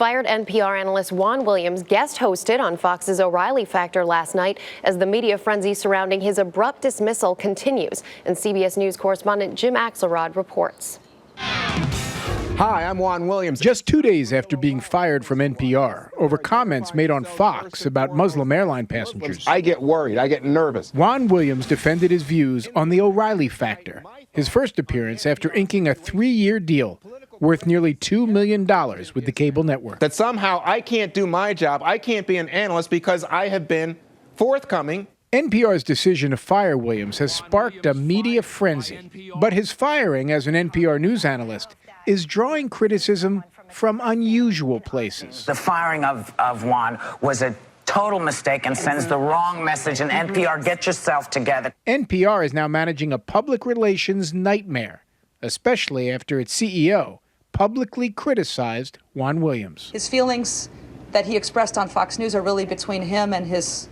Fired NPR analyst Juan Williams guest hosted on Fox's O'Reilly Factor last night as the media frenzy surrounding his abrupt dismissal continues. And CBS News correspondent Jim Axelrod reports. Hi, I'm Juan Williams. Just 2 days after being fired from NPR over comments made on Fox about Muslim airline passengers, I get worried. I get nervous. Juan Williams defended his views on the O'Reilly Factor, his first appearance after inking a 3-year deal worth nearly $2 million with the cable network. That somehow I can't do my job. I can't be an analyst because I have been forthcoming. NPR's decision to fire Williams has sparked a media frenzy, but his firing as an NPR news analyst is drawing criticism from unusual places. The firing of Juan was a total mistake and sends the wrong message. And NPR, get yourself together. NPR is now managing a public relations nightmare, especially after its CEO publicly criticized Juan Williams. His feelings that he expressed on Fox News are really between him and his,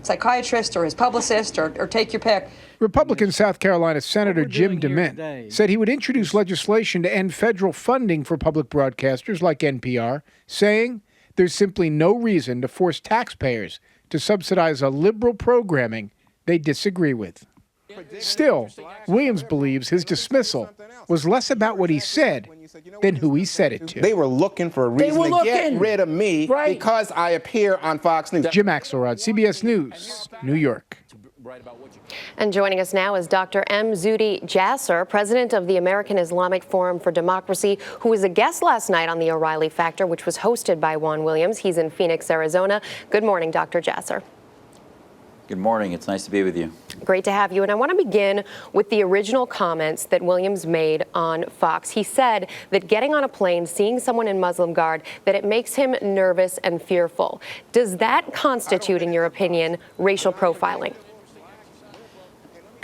psychiatrist or his publicist or take your pick. Republican South Carolina Senator Jim DeMint said he would introduce legislation to end federal funding for public broadcasters like NPR, saying there's simply no reason to force taxpayers to subsidize a liberal programming they disagree with. Still, Williams believes his dismissal was less about what he said than who he said it to. They were looking for a reason to get rid of me because I appear on Fox News. Jim Axelrod, CBS News, New York. And joining us now is Dr. Zuhdi Jasser, president of the American Islamic Forum for Democracy, who was a guest last night on the O'Reilly Factor, which was hosted by Juan Williams. He's in Phoenix, Arizona. Good morning, Dr. Jasser. Good morning. It's nice to be with you. Great to have you. And I want to begin with the original comments that Williams made on Fox. He said that getting on a plane, seeing someone in Muslim garb, that it makes him nervous and fearful. Does that constitute, in your opinion, racial profiling?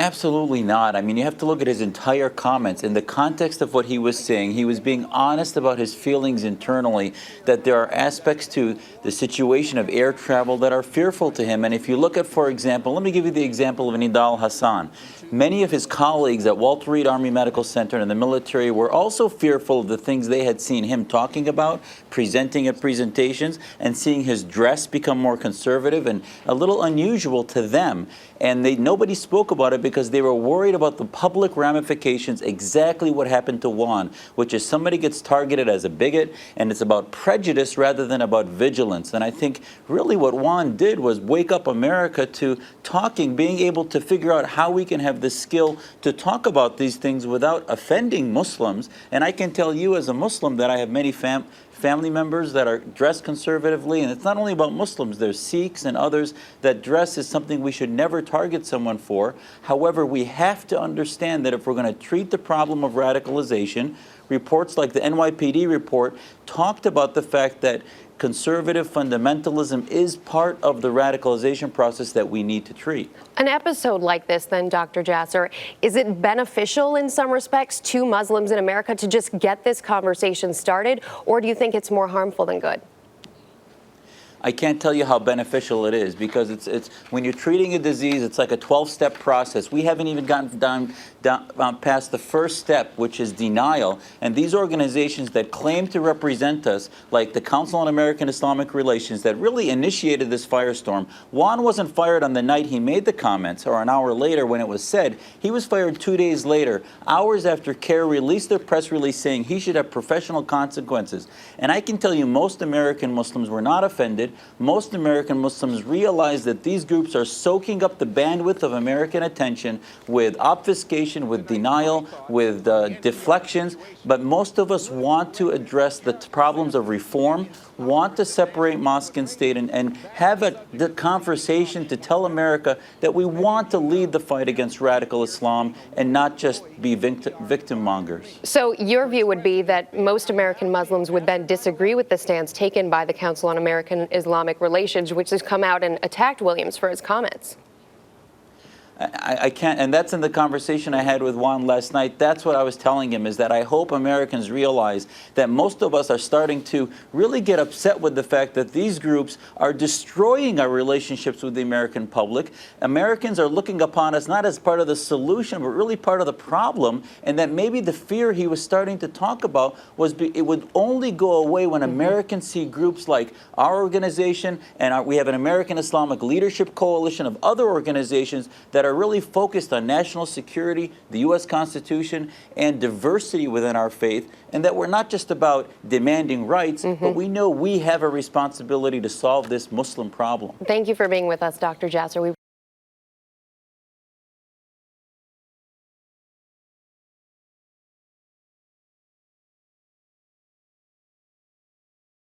Absolutely not. I mean, you have to look at his entire comments. In the context of what he was saying, he was being honest about his feelings internally, that there are aspects to the situation of air travel that are fearful to him. And if you look at, for example, let me give you the example of Nidal Hassan. Many of his colleagues at Walter Reed Army Medical Center and in the military were also fearful of the things they had seen him talking about, presenting at presentations, and seeing his dress become more conservative and a little unusual to them. And nobody spoke about it because they were worried about the public ramifications, exactly what happened to Juan, which is somebody gets targeted as a bigot, and it's about prejudice rather than about vigilance. And I think really what Juan did was wake up America to talking, being able to figure out how we can have the skill to talk about these things without offending Muslims. And I can tell you as a Muslim that I have many family members that are dressed conservatively, and it's not only about Muslims, there's Sikhs and others that dress is something we should never target someone for. However, we have to understand that if we're going to treat the problem of radicalization, reports like the NYPD report talked about the fact that conservative fundamentalism is part of the radicalization process that we need to treat. An episode like this, then, Dr. Jasser, is it beneficial in some respects to Muslims in America to just get this conversation started, or do you think it's more harmful than good? I can't tell you how beneficial it is because it's when you're treating a disease, it's like a 12-step process. We haven't even gotten down past the first step, which is denial. And these organizations that claim to represent us, like the Council on American Islamic Relations, that really initiated this firestorm. Juan wasn't fired on the night he made the comments or an hour later when it was said. He was fired 2 days later, hours after CARE released their press release saying he should have professional consequences. And I can tell you most American Muslims were not offended. Most American Muslims realize that these groups are soaking up the bandwidth of American attention with obfuscation, with denial, with deflections. But most of us want to address the problems of reform, want to separate mosque and state, and have the conversation to tell America that we want to lead the fight against radical Islam and not just be victim mongers. So your view would be that most American Muslims would then disagree with the stance taken by the Council on American Islamic Relations, which has come out and attacked Williams for his comments. I can't, and that's in the conversation I had with Juan last night. That's what I was telling him, is that I hope Americans realize that most of us are starting to really get upset with the fact that these groups are destroying our relationships with the American public. Americans are looking upon us not as part of the solution, but really part of the problem, and that maybe the fear he was starting to talk about was it would only go away when Americans see groups like our organization, and we have an American Islamic Leadership Coalition of other organizations that are really focused on national security, the U.S. Constitution, and diversity within our faith, and that we're not just about demanding rights, but we know we have a responsibility to solve this Muslim problem. Thank you for being with us, Dr. Jasser. We